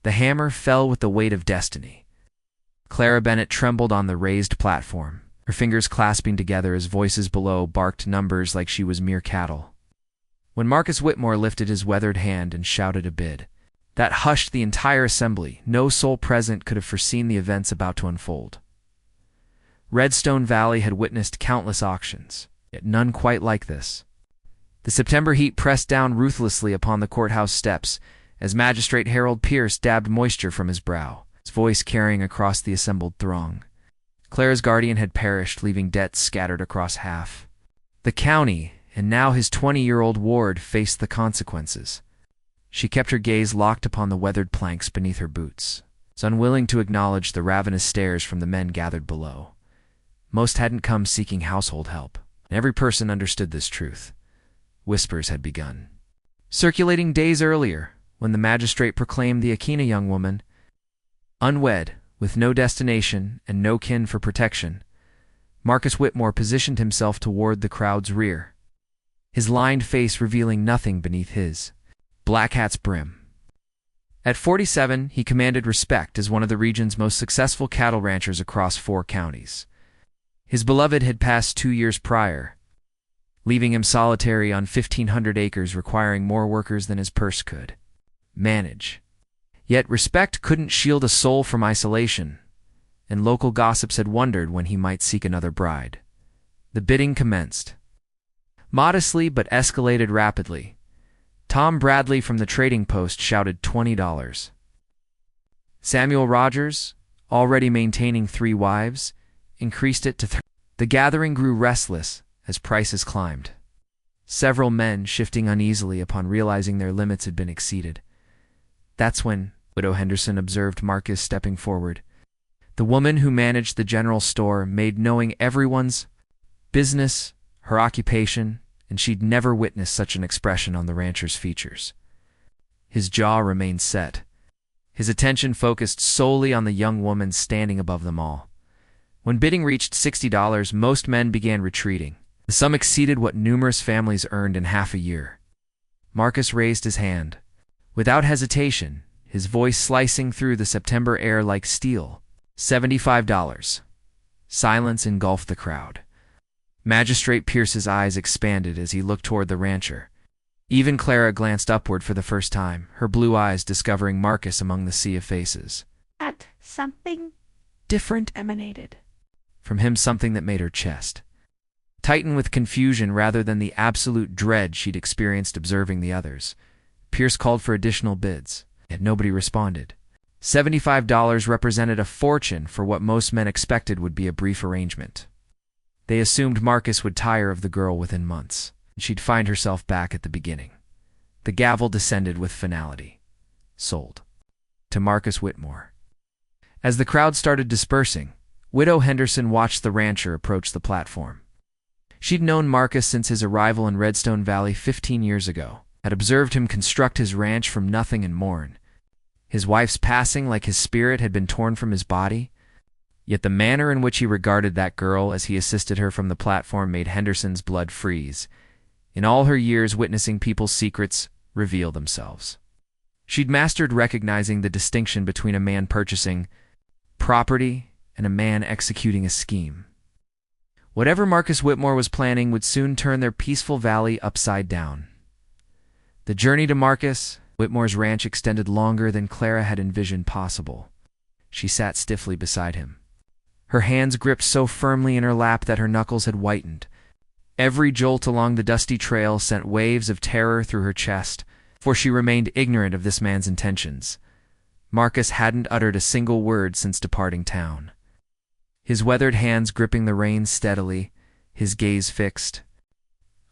The hammer fell with the weight of destiny. Clara Bennett trembled on the raised platform, her fingers clasping together as voices below barked numbers like she was mere cattle. When Marcus Whitmore lifted his weathered hand and shouted a bid, that hushed the entire assembly. No soul present could have foreseen the events about to unfold. Redstone Valley had witnessed countless auctions, yet none quite like this. The September heat pressed down ruthlessly upon the courthouse steps as Magistrate Harold Pierce dabbed moisture from his brow, his voice carrying across the assembled throng. Clara's guardian had perished, leaving debts scattered across half. The county, and now his 20-year-old ward, faced the consequences. She kept her gaze locked upon the weathered planks beneath her boots, unwilling to acknowledge the ravenous stares from the men gathered below. Most hadn't come seeking household help, and every person understood this truth. Whispers had begun. Circulating days earlier, when the magistrate proclaimed the Akina young woman, unwed, with no destination and no kin for protection, Marcus Whitmore positioned himself toward the crowd's rear, his lined face revealing nothing beneath his black hat's brim. At 47, he commanded respect as one of the region's most successful cattle ranchers across 4 counties. His beloved had passed 2 years prior, leaving him solitary on 1,500 acres, requiring more workers than his purse could manage. Yet respect couldn't shield a soul from isolation, and local gossips had wondered when he might seek another bride. The bidding commenced. Modestly but escalated rapidly. Tom Bradley from the trading post shouted $20. Samuel Rogers, already maintaining 3 wives, increased it to 30. The gathering grew restless as prices climbed, several men shifting uneasily upon realizing their limits had been exceeded. That's when Widow Henderson observed Marcus stepping forward. The woman who managed the general store made knowing everyone's business, her occupation, and she'd never witnessed such an expression on the rancher's features. His jaw remained set, his attention focused solely on the young woman standing above them all. When bidding reached $60, most men began retreating. The sum exceeded what numerous families earned in half a year. Marcus raised his hand. Without hesitation, his voice slicing through the September air like steel. $75. Silence engulfed the crowd. Magistrate Pierce's eyes expanded as he looked toward the rancher. Even Clara glanced upward for the first time, her blue eyes discovering Marcus among the sea of faces. At something different emanated from him, something that made her chest tighten with confusion rather than the absolute dread she'd experienced observing the others. Pierce called for additional bids, yet nobody responded. $75 represented a fortune for what most men expected would be a brief arrangement. They assumed Marcus would tire of the girl within months, and she'd find herself back at the beginning. The gavel descended with finality. Sold. To Marcus Whitmore. As the crowd started dispersing, Widow Henderson watched the rancher approach the platform. She'd known Marcus since his arrival in Redstone Valley 15 years ago, had observed him construct his ranch from nothing and mourn. His wife's passing, like his spirit, had been torn from his body, yet the manner in which he regarded that girl as he assisted her from the platform made Henderson's blood freeze. In all her years witnessing people's secrets reveal themselves, she'd mastered recognizing the distinction between a man purchasing property and a man executing a scheme. Whatever Marcus Whitmore was planning would soon turn their peaceful valley upside down. The journey to Marcus Whitmore's ranch extended longer than Clara had envisioned possible. She sat stiffly beside him, her hands gripped so firmly in her lap that her knuckles had whitened. Every jolt along the dusty trail sent waves of terror through her chest, for she remained ignorant of this man's intentions. Marcus hadn't uttered a single word since departing town. His weathered hands gripping the reins steadily, his gaze fixed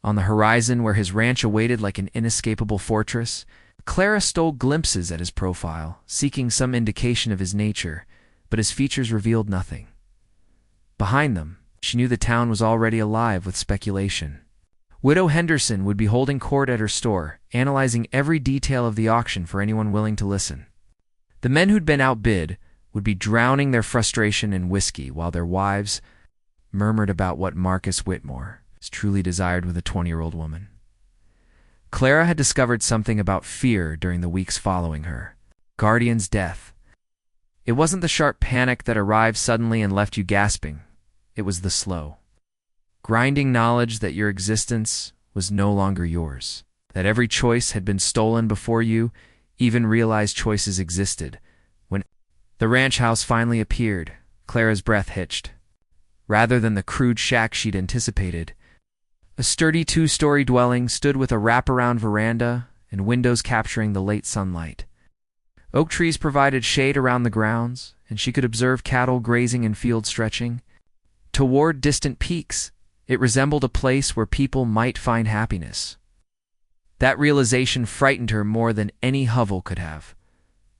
on the horizon where his ranch awaited like an inescapable fortress. Clara stole glimpses at his profile, seeking some indication of his nature, but his features revealed nothing. Behind them, she knew the town was already alive with speculation. Widow Henderson would be holding court at her store, analyzing every detail of the auction for anyone willing to listen. The men who'd been outbid would be drowning their frustration in whiskey while their wives murmured about what Marcus Whitmore truly desired with a 20-year-old woman. Clara had discovered something about fear during the weeks following her Guardian's death. It wasn't the sharp panic that arrived suddenly and left you gasping. It was the slow, grinding knowledge that your existence was no longer yours, that every choice had been stolen before you even realized choices existed. When the ranch house finally appeared, Clara's breath hitched. Rather than the crude shack she'd anticipated, a sturdy two-story dwelling stood with a wraparound veranda and windows capturing the late sunlight. Oak trees provided shade around the grounds, and she could observe cattle grazing and fields stretching. Toward distant peaks, it resembled a place where people might find happiness. That realization frightened her more than any hovel could have.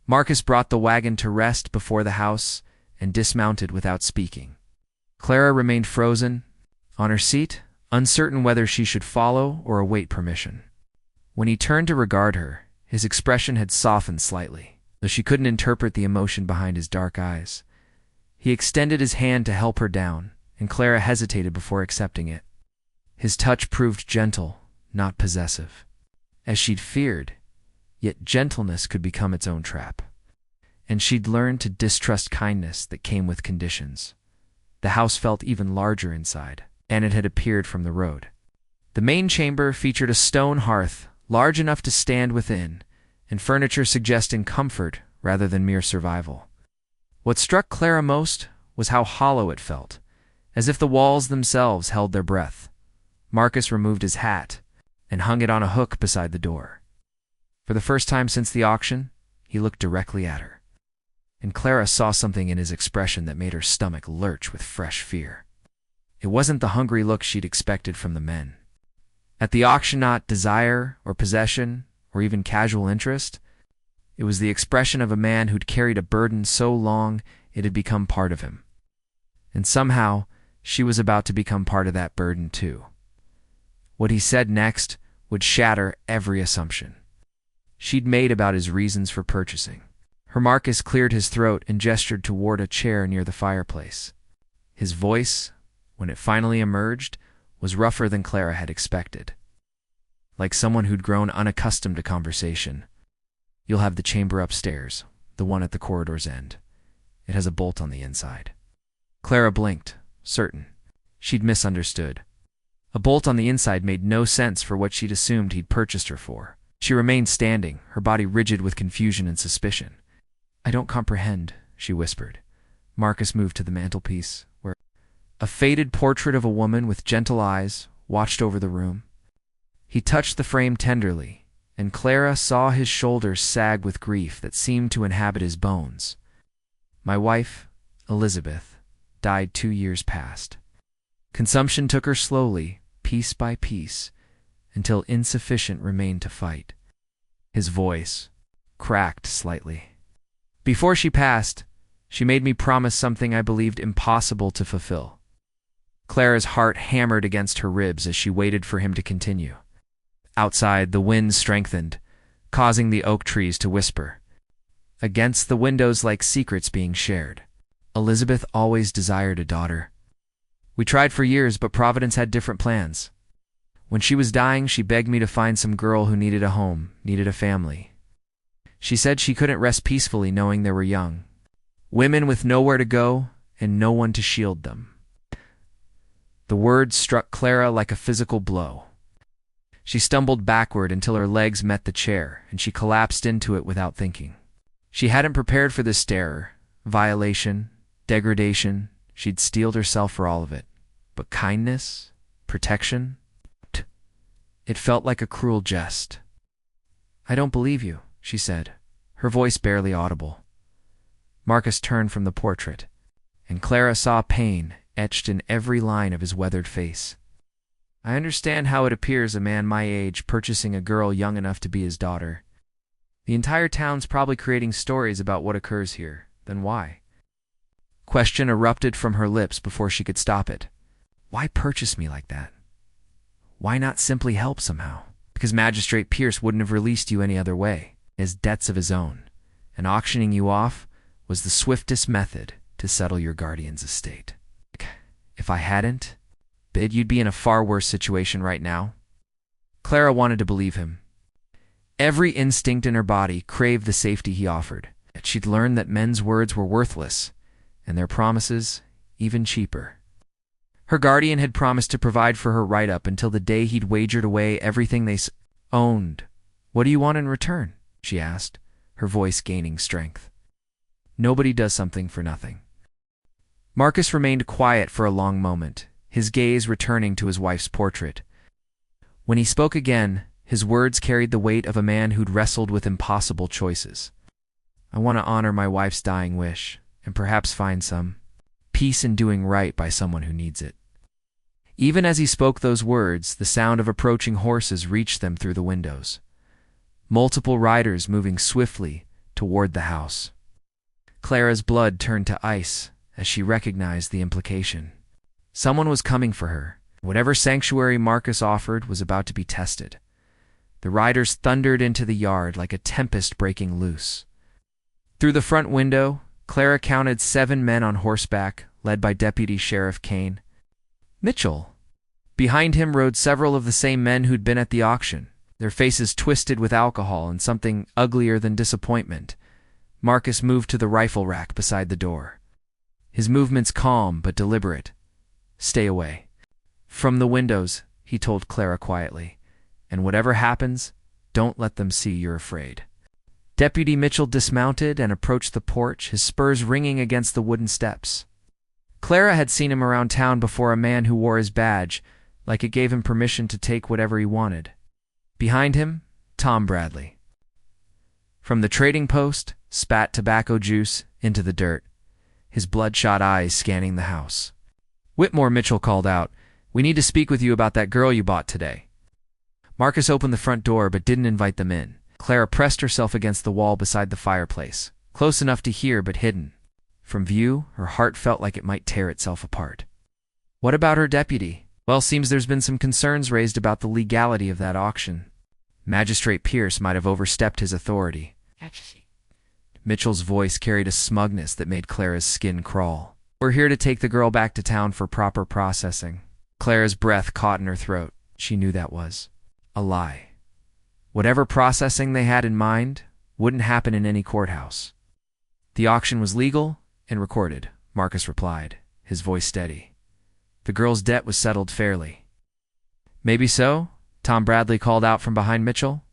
Marcus brought the wagon to rest before the house and dismounted without speaking. Clara remained frozen, on her seat, uncertain whether she should follow or await permission. When he turned to regard her, his expression had softened slightly, though she couldn't interpret the emotion behind his dark eyes. He extended his hand to help her down, and Clara hesitated before accepting it. His touch proved gentle, not possessive. As she'd feared, yet gentleness could become its own trap. And she'd learned to distrust kindness that came with conditions. The house felt even larger inside, and it had appeared from the road. The main chamber featured a stone hearth, large enough to stand within, and furniture suggesting comfort rather than mere survival. What struck Clara most was how hollow it felt, as if the walls themselves held their breath. Marcus removed his hat and hung it on a hook beside the door. For the first time since the auction, he looked directly at her, and Clara saw something in his expression that made her stomach lurch with fresh fear. It wasn't the hungry look she'd expected from the men. At the auction, not desire or possession or even casual interest. It was the expression of a man who'd carried a burden so long it had become part of him. And somehow, she was about to become part of that burden too. What he said next would shatter every assumption she'd made about his reasons for purchasing. Her Marcus cleared his throat and gestured toward a chair near the fireplace. His voice, when it finally emerged, was rougher than Clara had expected. Like someone who'd grown unaccustomed to conversation. "You'll have the chamber upstairs, the one at the corridor's end. It has a bolt on the inside." Clara blinked, certain. She'd misunderstood. A bolt on the inside made no sense for what she'd assumed he'd purchased her for. She remained standing, her body rigid with confusion and suspicion. "I don't comprehend," she whispered. Marcus moved to the mantelpiece, where a faded portrait of a woman with gentle eyes watched over the room. He touched the frame tenderly, and Clara saw his shoulders sag with grief that seemed to inhabit his bones. "My wife, Elizabeth, died 2 years past. Consumption took her slowly, piece by piece, until insufficient remained to fight." His voice cracked slightly. "Before she passed, she made me promise something I believed impossible to fulfill." Clara's heart hammered against her ribs as she waited for him to continue. Outside, the wind strengthened, causing the oak trees to whisper against the windows like secrets being shared. "Elizabeth always desired a daughter. We tried for years, but Providence had different plans. When she was dying, she begged me to find some girl who needed a home, needed a family. She said she couldn't rest peacefully knowing there were young women with nowhere to go and no one to shield them." The words struck Clara like a physical blow. She stumbled backward until her legs met the chair, and she collapsed into it without thinking. She hadn't prepared for this terror, violation, degradation. She'd steeled herself for all of it. But kindness, protection, it felt like a cruel jest. "I don't believe you," she said, her voice barely audible. Marcus turned from the portrait, and Clara saw pain etched in every line of his weathered face. "I understand how it appears a man my age purchasing a girl young enough to be his daughter. The entire town's probably creating stories about what occurs here. Then why?" Question erupted from her lips before she could stop it. "Why purchase me like that? Why not simply help somehow?" "Because Magistrate Pierce wouldn't have released you any other way, as debts of his own, and auctioning you off was the swiftest method to settle your guardian's estate. If I hadn't bid, you'd be in a far worse situation right now." Clara wanted to believe him. Every instinct in her body craved the safety he offered. She'd learned that men's words were worthless, and their promises even cheaper. Her guardian had promised to provide for her right up until the day he'd wagered away everything they owned. "What do you want in return?" she asked, her voice gaining strength. Nobody does something for nothing. Marcus remained quiet for a long moment, his gaze returning to his wife's portrait. When he spoke again, his words carried the weight of a man who'd wrestled with impossible choices. "I want to honor my wife's dying wish, and perhaps find some peace in doing right by someone who needs it." Even as he spoke those words, the sound of approaching horses reached them through the windows. Multiple riders moving swiftly toward the house. Clara's blood turned to ice as she recognized the implication. Someone was coming for her. Whatever sanctuary Marcus offered was about to be tested. The riders thundered into the yard like a tempest breaking loose. Through the front window, Clara counted 7 men on horseback, led by Deputy Sheriff Kane. Mitchell. Behind him rode several of the same men who'd been at the auction, their faces twisted with alcohol and something uglier than disappointment. Marcus moved to the rifle rack beside the door. His movements calm but deliberate. "Stay away from the windows," he told Clara quietly. "And whatever happens, don't let them see you're afraid." Deputy Mitchell dismounted and approached the porch, his spurs ringing against the wooden steps. Clara had seen him around town before, a man who wore his badge, like it gave him permission to take whatever he wanted. Behind him, Tom Bradley. From the trading post, spat tobacco juice into the dirt, his bloodshot eyes scanning the house. "Whitmore," Mitchell called out, "we need to speak with you about that girl you bought today." Marcus opened the front door but didn't invite them in. Clara pressed herself against the wall beside the fireplace, close enough to hear but hidden. From view, her heart felt like it might tear itself apart. "What about her, deputy?" "Well, seems there's been some concerns raised about the legality of that auction. Magistrate Pierce might have overstepped his authority." Mitchell's voice carried a smugness that made Clara's skin crawl. "We're here to take the girl back to town for proper processing." Clara's breath caught in her throat. She knew that was a lie. Whatever processing they had in mind wouldn't happen in any courthouse. "The auction was legal and recorded," Marcus replied, his voice steady. "The girl's debt was settled fairly." "Maybe so," Tom Bradley called out from behind Mitchell.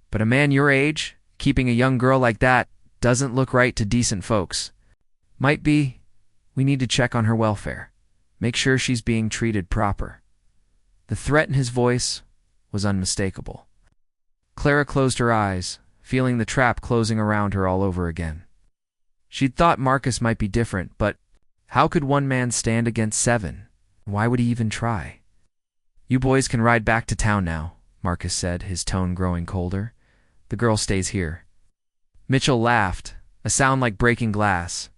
"But a man your age, keeping a young girl like that, doesn't look right to decent folks." "Might be. We need to check on her welfare. Make sure she's being treated proper." The threat in his voice was unmistakable. Clara closed her eyes, feeling the trap closing around her all over again. She'd thought Marcus might be different, but how could one man stand against 7? Why would he even try? "You boys can ride back to town now," Marcus said, his tone growing colder. "The girl stays here." Mitchell laughed, a sound like breaking glass.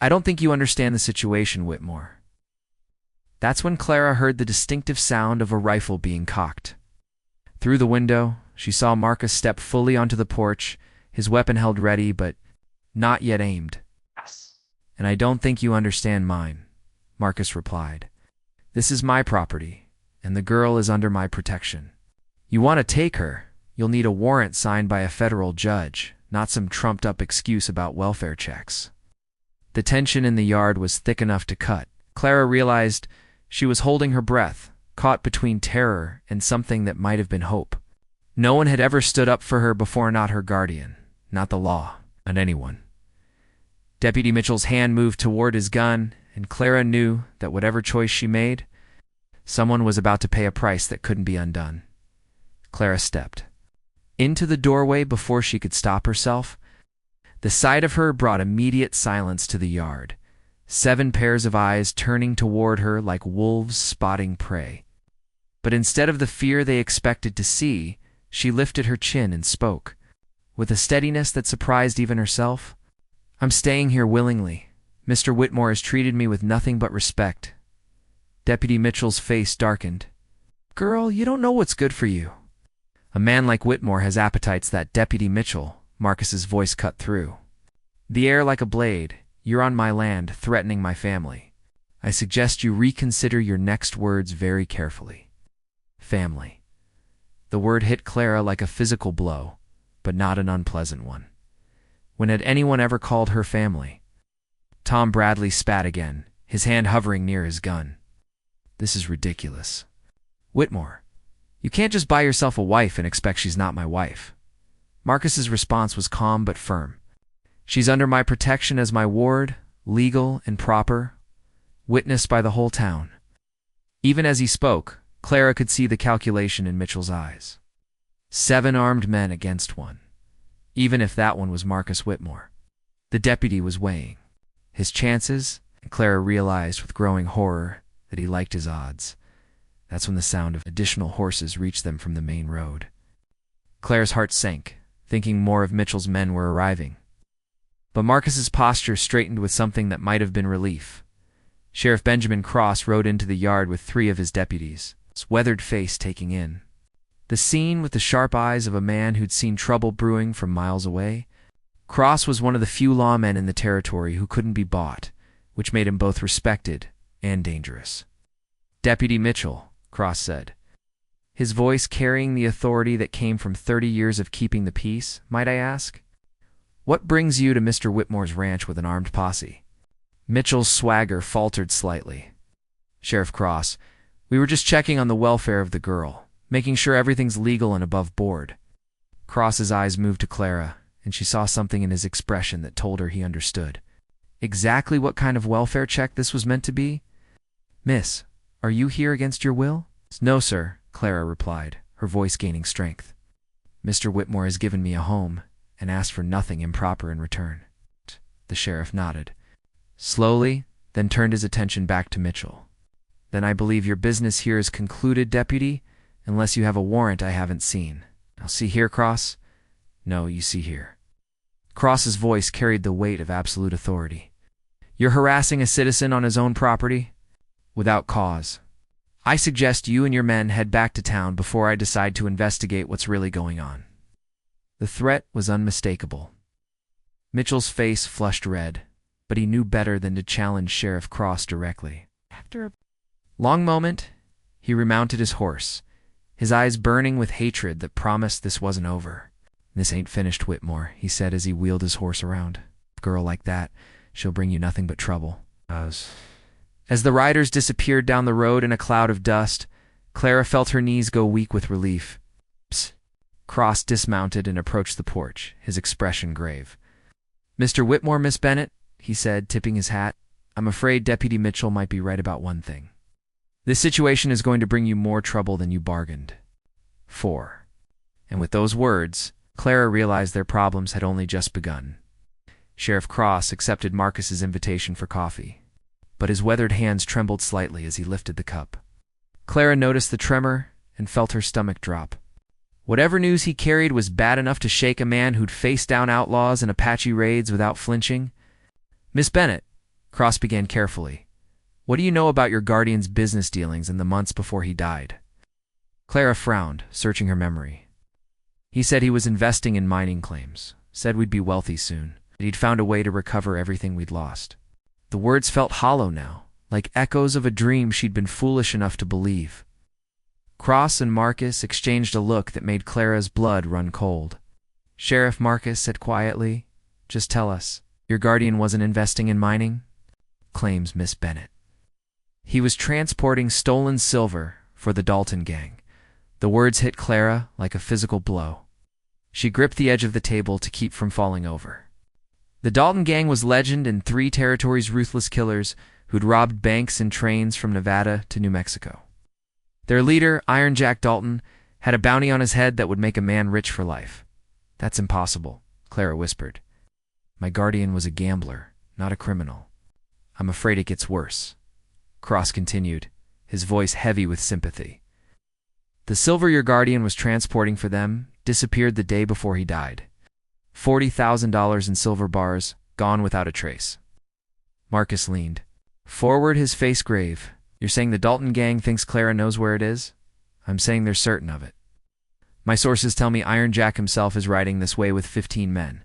"I don't think you understand the situation, Whitmore." That's when Clara heard the distinctive sound of a rifle being cocked. Through the window, she saw Marcus step fully onto the porch, his weapon held ready but not yet aimed. Yes. "And I don't think you understand mine," Marcus replied. "This is my property, and the girl is under my protection. You want to take her, you'll need a warrant signed by a federal judge, not some trumped-up excuse about welfare checks." The tension in the yard was thick enough to cut. Clara realized she was holding her breath, caught between terror and something that might have been hope. No one had ever stood up for her before, not her guardian, not the law, not anyone. Deputy Mitchell's hand moved toward his gun, and Clara knew that whatever choice she made, someone was about to pay a price that couldn't be undone. Clara stepped into the doorway before she could stop herself. The sight of her brought immediate silence to the yard, 7 pairs of eyes turning toward her like wolves spotting prey. But instead of the fear they expected to see, she lifted her chin and spoke, with a steadiness that surprised even herself. "I'm staying here willingly. Mr. Whitmore has treated me with nothing but respect." Deputy Mitchell's face darkened. "Girl, you don't know what's good for you." "A man like Whitmore has appetites, that Deputy Mitchell," Marcus's voice cut through. The air like a blade. "You're on my land, threatening my family. I suggest you reconsider your next words very carefully." Family. The word hit Clara like a physical blow. but not an unpleasant one. When had anyone ever called her family? Tom Bradley spat again, his hand hovering near his gun. This is ridiculous. Whitmore, you can't just buy yourself a wife and expect she's not my wife. Marcus's response was calm but firm. She's under my protection as my ward, legal and proper, witnessed by the whole town. Even as he spoke, Clara could see the calculation in Mitchell's eyes. 7 armed men against 1. Even if that one was Marcus Whitmore. The deputy was weighing his chances, and Clara realized with growing horror that he liked his odds. That's when the sound of additional horses reached them from the main road. Clara's heart sank, thinking more of Mitchell's men were arriving. But Marcus's posture straightened with something that might have been relief. Sheriff Benjamin Cross rode into the yard with 3 of his deputies, his weathered face taking in the scene with the sharp eyes of a man who'd seen trouble brewing from miles away. Cross was one of the few lawmen in the territory who couldn't be bought, which made him both respected and dangerous. Deputy Mitchell, Cross said, his voice carrying the authority that came from 30 years of keeping the peace, might I ask? What brings you to Mr. Whitmore's ranch with an armed posse? Mitchell's swagger faltered slightly. Sheriff Cross, we were just checking on the welfare of the girl, making sure everything's legal and above board. Cross's eyes moved to Clara, and she saw something in his expression that told her he understood. Exactly what kind of welfare check this was meant to be? Miss, are you here against your will? No, sir, Clara replied, her voice gaining strength. Mr. Whitmore has given me a home and asked for nothing improper in return. The sheriff nodded. Slowly, then turned his attention back to Mitchell. Then I believe your business here is concluded, deputy, unless you have a warrant I haven't seen. Now see here, Cross? No, you see here. Cross's voice carried the weight of absolute authority. You're harassing a citizen on his own property? Without cause. I suggest you and your men head back to town before I decide to investigate what's really going on. The threat was unmistakable. Mitchell's face flushed red, but he knew better than to challenge Sheriff Cross directly. After a long moment, he remounted his horse, his eyes burning with hatred that promised this wasn't over. This ain't finished, Whitmore, he said as he wheeled his horse around. A girl like that, she'll bring you nothing but trouble. As the riders disappeared down the road in a cloud of dust, Clara felt her knees go weak with relief. Psst. Cross dismounted and approached the porch, his expression grave. Mr. Whitmore, Miss Bennett, he said, tipping his hat, I'm afraid Deputy Mitchell might be right about one thing. This situation is going to bring you more trouble than you bargained for. And with those words, Clara realized their problems had only just begun. Sheriff Cross accepted Marcus's invitation for coffee, but his weathered hands trembled slightly as he lifted the cup. Clara noticed the tremor and felt her stomach drop. Whatever news he carried was bad enough to shake a man who'd faced down outlaws and Apache raids without flinching. Miss Bennett, Cross began carefully, what do you know about your guardian's business dealings in the months before he died? Clara frowned, searching her memory. He said he was investing in mining claims, said we'd be wealthy soon, that he'd found a way to recover everything we'd lost. The words felt hollow now, like echoes of a dream she'd been foolish enough to believe. Cross and Marcus exchanged a look that made Clara's blood run cold. Sheriff, Marcus said quietly, just tell us, your guardian wasn't investing in mining? Claims Miss Bennett. He was transporting stolen silver for the Dalton gang. The words hit Clara like a physical blow. She gripped the edge of the table to keep from falling over. The Dalton gang was legend in 3 territories' ruthless killers who'd robbed banks and trains from Nevada to New Mexico. Their leader, Iron Jack Dalton, had a bounty on his head that would make a man rich for life. That's impossible, Clara whispered. My guardian was a gambler, not a criminal. I'm afraid it gets worse. Cross continued, his voice heavy with sympathy. The silver your guardian was transporting for them disappeared the day before he died. $40,000 in silver bars, gone without a trace. Marcus leaned forward, his face grave. You're saying the Dalton gang thinks Clara knows where it is? I'm saying they're certain of it. My sources tell me Iron Jack himself is riding this way with 15 men.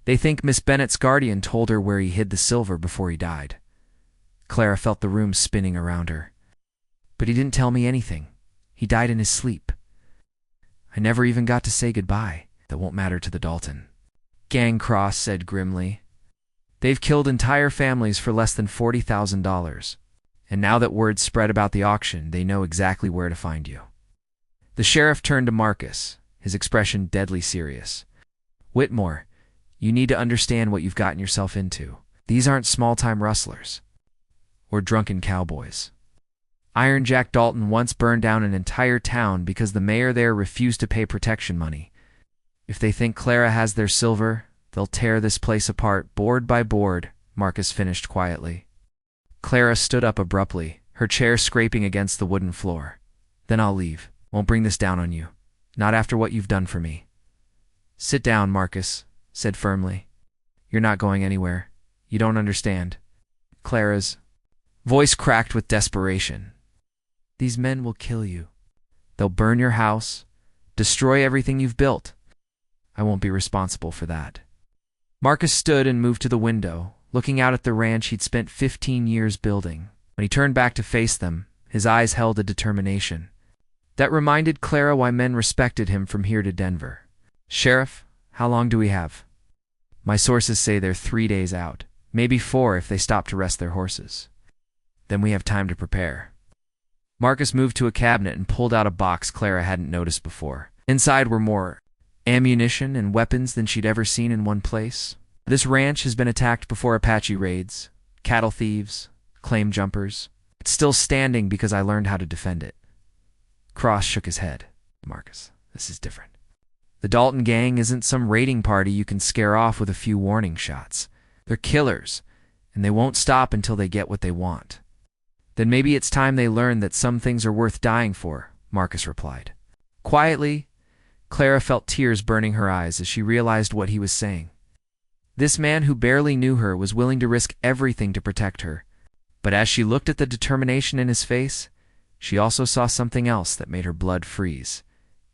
They think Miss Bennett's guardian told her where he hid the silver before he died. Clara felt the room spinning around her. But he didn't tell me anything. He died in his sleep. I never even got to say goodbye. that won't matter to the Dalton gang, Cross said grimly. They've killed entire families for less than $40,000. And now that word's spread about the auction, they know exactly where to find you. The sheriff turned to Marcus, his expression deadly serious. Whitmore, you need to understand what you've gotten yourself into. These aren't small-time rustlers or drunken cowboys. Iron Jack Dalton once burned down an entire town because the mayor there refused to pay protection money. If they think Clara has their silver, they'll tear this place apart board by board, Marcus finished quietly. Clara stood up abruptly, her chair scraping against the wooden floor. Then I'll leave. Won't bring this down on you. Not after what you've done for me. Sit down, Marcus said firmly. You're not going anywhere. You don't understand. Clara's voice cracked with desperation. These men will kill you. They'll burn your house, destroy everything you've built. I won't be responsible for that. Marcus stood and moved to the window, looking out at the ranch he'd spent 15 years building. When he turned back to face them, his eyes held a determination that reminded Clara why men respected him from here to Denver. Sheriff, how long do we have? My sources say they're 3 days out, maybe 4 if they stop to rest their horses. Then we have time to prepare. Marcus moved to a cabinet and pulled out a box Clara hadn't noticed before. Inside were more ammunition and weapons than she'd ever seen in one place. This ranch has been attacked before Apache raids, cattle thieves, claim jumpers. It's still standing because I learned how to defend it. Cross shook his head. Marcus, this is different. The Dalton gang isn't some raiding party you can scare off with a few warning shots. They're killers, and they won't stop until they get what they want. Then maybe it's time they learn that some things are worth dying for, Marcus replied. Quietly, Clara felt tears burning her eyes as she realized what he was saying. This man who barely knew her was willing to risk everything to protect her. But as she looked at the determination in his face, she also saw something else that made her blood freeze.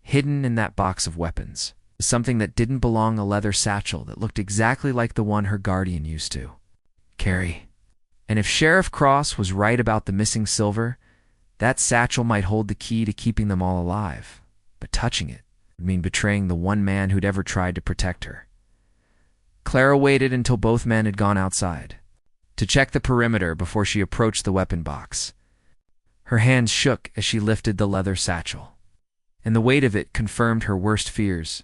Hidden in that box of weapons was something that didn't belong, a leather satchel that looked exactly like the one her guardian used to carry. And if Sheriff Cross was right about the missing silver, that satchel might hold the key to keeping them all alive. But touching it would mean betraying the one man who'd ever tried to protect her. Clara waited until both men had gone outside to check the perimeter before she approached the weapon box. Her hands shook as she lifted the leather satchel, and the weight of it confirmed her worst fears.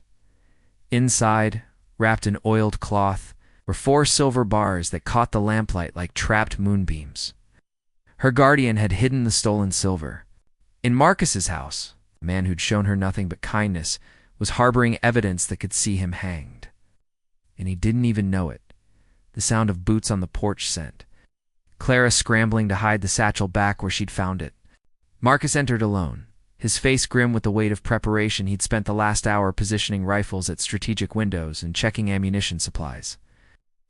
Inside, wrapped in oiled cloth, were 4 silver bars that caught the lamplight like trapped moonbeams. Her guardian had hidden the stolen silver. In Marcus's house, a man who'd shown her nothing but kindness was harboring evidence that could see him hanged. And he didn't even know it. The sound of boots on the porch sent Clara scrambling to hide the satchel back where she'd found it. Marcus entered alone, his face grim with the weight of preparation. He'd spent the last hour positioning rifles at strategic windows and checking ammunition supplies.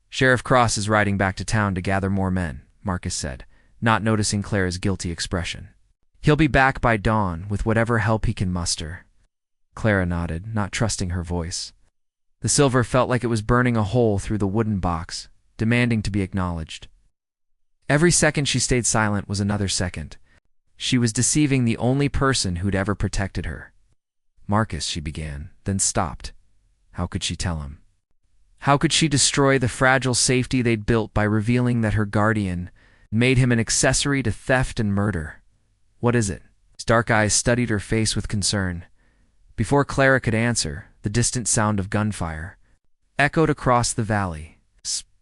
Sheriff Cross is riding back to town to gather more men, Marcus said, not noticing Clara's guilty expression. He'll be back by dawn with whatever help he can muster. Clara nodded, not trusting her voice. The silver felt like it was burning a hole through the wooden box, demanding to be acknowledged. Every second she stayed silent was another second. She was deceiving the only person who'd ever protected her. Marcus, she began, then stopped. How could she tell him? How could she destroy the fragile safety they'd built by revealing that her guardian made him an accessory to theft and murder? What is it? His dark eyes studied her face with concern. Before Clara could answer, the distant sound of gunfire echoed across the valley.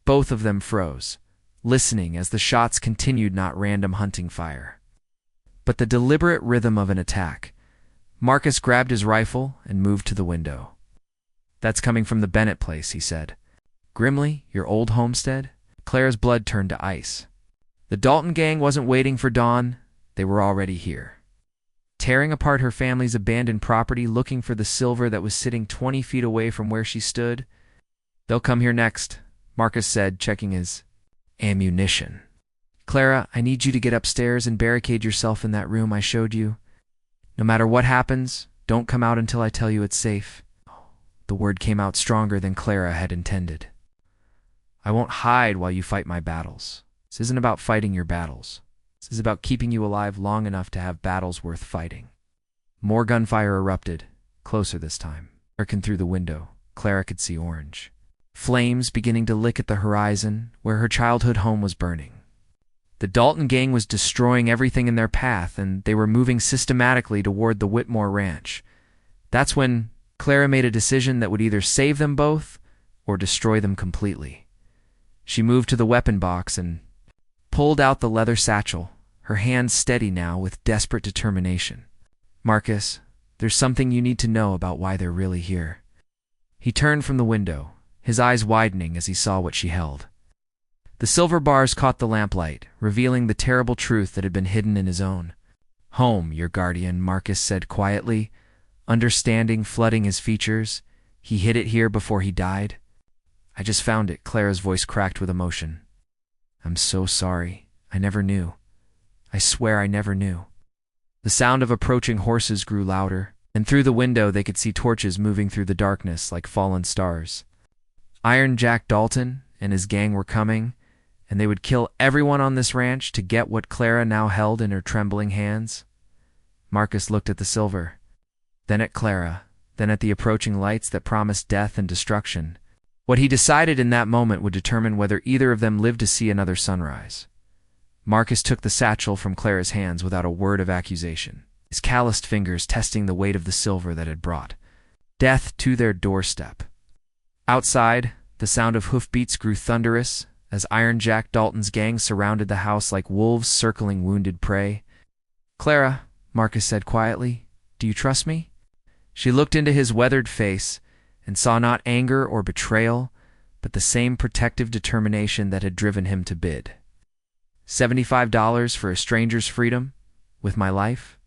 Both of them froze, listening as the shots continued, not random hunting fire, but the deliberate rhythm of an attack. Marcus grabbed his rifle and moved to the window. That's coming from the Bennett place, he said. Grimly, your old homestead? Clara's blood turned to ice. The Dalton gang wasn't waiting for dawn. They were already here, tearing apart her family's abandoned property, looking for the silver that was sitting 20 feet away from where she stood. They'll come here next, Marcus said, checking his ammunition. Clara, I need you to get upstairs and barricade yourself in that room I showed you. No matter what happens, don't come out until I tell you it's safe. The word came out stronger than Clara had intended. I won't hide while you fight my battles. This isn't about fighting your battles. This is about keeping you alive long enough to have battles worth fighting. More gunfire erupted, closer this time. Erkin through the window, Clara could see orange. Flames beginning to lick at the horizon where her childhood home was burning. The Dalton gang was destroying everything in their path, and they were moving systematically toward the Whitmore ranch. That's when Clara made a decision that would either save them both or destroy them completely. She moved to the weapon box and pulled out the leather satchel, her hands steady now with desperate determination. "Marcus, there's something you need to know about why they're really here." He turned from the window, his eyes widening as he saw what she held. The silver bars caught the lamplight, revealing the terrible truth that had been hidden in his own. "Home, your guardian," Marcus said quietly, understanding flooding his features. "He hid it here before he died." "I just found it," Clara's voice cracked with emotion. "I'm so sorry. I never knew. I swear I never knew." The sound of approaching horses grew louder, and through the window they could see torches moving through the darkness like fallen stars. Iron Jack Dalton and his gang were coming, and they would kill everyone on this ranch to get what Clara now held in her trembling hands. Marcus looked at the silver, then at Clara, then at the approaching lights that promised death and destruction. What he decided in that moment would determine whether either of them lived to see another sunrise. Marcus took the satchel from Clara's hands without a word of accusation, his calloused fingers testing the weight of the silver that had brought death to their doorstep. Outside, the sound of hoofbeats grew thunderous as Iron Jack Dalton's gang surrounded the house like wolves circling wounded prey. "Clara," Marcus said quietly, "do you trust me?" She looked into his weathered face and saw not anger or betrayal, but the same protective determination that had driven him to bid. $75 for a stranger's freedom, with my life?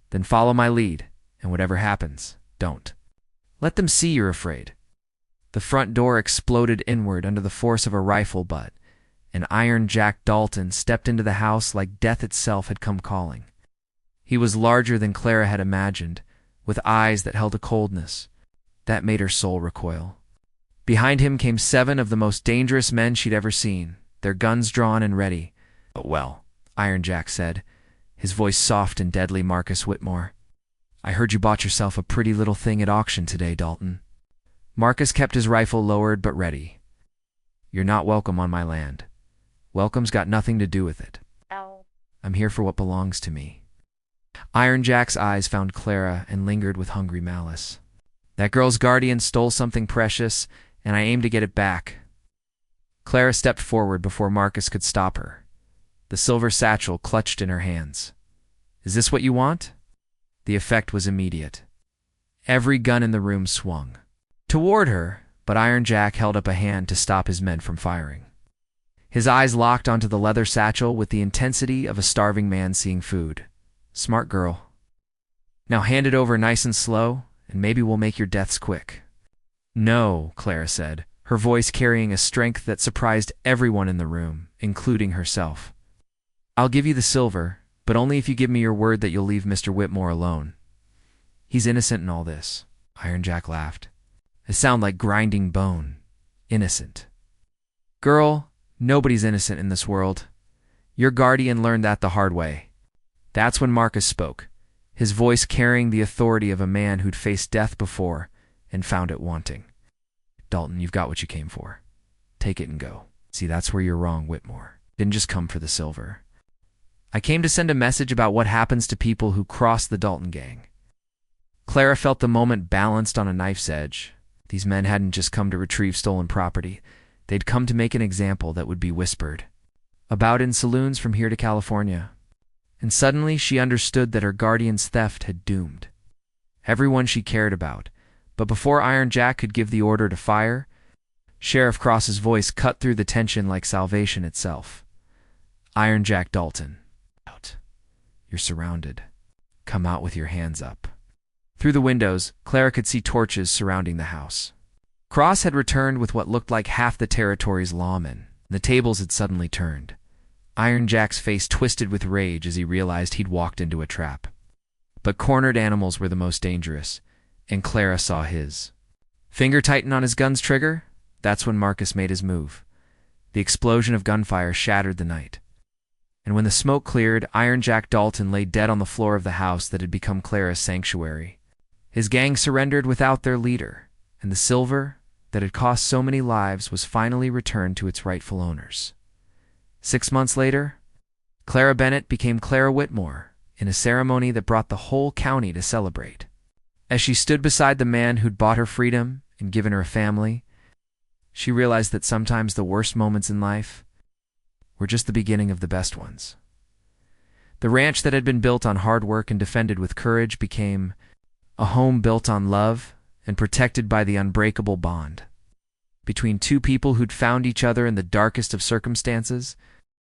Then follow my lead, and whatever happens, don't. Let them see you're afraid. The front door exploded inward under the force of a rifle butt, and Iron Jack Dalton stepped into the house like death itself had come calling. He was larger than Clara had imagined, with eyes that held a coldness that made her soul recoil. Behind him came 7 of the most dangerous men she'd ever seen, their guns drawn and ready. "Well," Iron Jack said, his voice soft and deadly. "Marcus Whitmore, I heard you bought yourself a pretty little thing at auction today, Dalton." Marcus kept his rifle lowered but ready. "You're not welcome on my land. Welcome's got nothing to do with it. Ow. I'm here for what belongs to me." Iron Jack's eyes found Clara and lingered with hungry malice. "That girl's guardian stole something precious, and I aim to get it back." Clara stepped forward before Marcus could stop her, the silver satchel clutched in her hands. "Is this what you want?" The effect was immediate. Every gun in the room swung toward her, but Iron Jack held up a hand to stop his men from firing. His eyes locked onto the leather satchel with the intensity of a starving man seeing food. "Smart girl. Now hand it over nice and slow, and maybe we'll make your deaths quick." "No," Clara said, her voice carrying a strength that surprised everyone in the room, including herself. "I'll give you the silver, but only if you give me your word that you'll leave Mr. Whitmore alone. He's innocent in all this." Iron Jack laughed. "It sounded like grinding bone. Innocent. Girl, nobody's innocent in this world. Your guardian learned that the hard way." That's when Marcus spoke, his voice carrying the authority of a man who'd faced death before and found it wanting. "Dalton, you've got what you came for. Take it and go." "See, that's where you're wrong, Whitmore. Didn't just come for the silver. I came to send a message about what happens to people who cross the Dalton gang." Clara felt the moment balanced on a knife's edge. These men hadn't just come to retrieve stolen property. They'd come to make an example that would be whispered about in saloons from here to California. And suddenly she understood that her guardian's theft had doomed everyone she cared about. But before Iron Jack could give the order to fire, Sheriff Cross's voice cut through the tension like salvation itself. "Iron Jack Dalton, out. You're surrounded. Come out with your hands up." Through the windows, Clara could see torches surrounding the house. Cross had returned with what looked like half the territory's lawmen. The tables had suddenly turned. Iron Jack's face twisted with rage as he realized he'd walked into a trap. But cornered animals were the most dangerous, and Clara saw his. Finger tighten on his gun's trigger? That's when Marcus made his move. The explosion of gunfire shattered the night. And when the smoke cleared, Iron Jack Dalton lay dead on the floor of the house that had become Clara's sanctuary. His gang surrendered without their leader, and the silver that had cost so many lives was finally returned to its rightful owners. 6 months later, Clara Bennett became Clara Whitmore in a ceremony that brought the whole county to celebrate. As she stood beside the man who'd bought her freedom and given her a family, she realized that sometimes the worst moments in life were just the beginning of the best ones. The ranch that had been built on hard work and defended with courage became a home built on love and protected by the unbreakable bond between two people who'd found each other in the darkest of circumstances